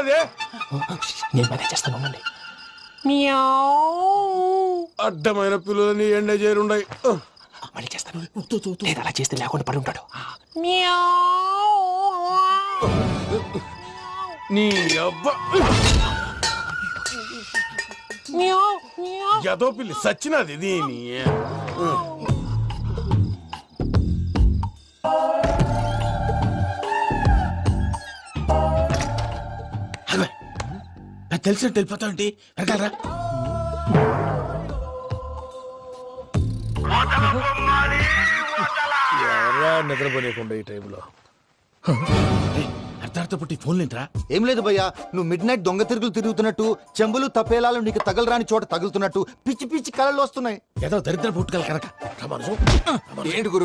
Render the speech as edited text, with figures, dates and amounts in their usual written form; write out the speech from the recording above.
అది నేను మేనేజ్ చేస్తాను ఉండండి. అడ్డమైన పిల్లలని ఎండ చేరుండయి. మళ్ళీ చేస్తాను. లేదు అలా చేస్తే లేకుండా పడి ఉంటాడు. నీ అబ్బా ఎదో పిల్లి సచ్చినది దీని. తెలిసినట్టు వెళ్ళిపోతా ఉంటే వెనకాలరా. ఎవరా నిద్రపోలేకుండా ఈ టైంలో అర్ధార్థ పుట్టి ఫోన్ లేంట్రా. ఏం లేదు భయ్యా, నువ్వు మిడ్ నైట్ దొంగ తిరుగులు తిరుగుతున్నట్టు, చెంబులు తపేలాలు నీకు తగలరాని చోట తగులుతున్నట్టు పిచ్చి పిచ్చి కళలు వస్తున్నాయి. ఏదో దరిద్ర పుట్టుకల కనుక ఏంటి గురుగారు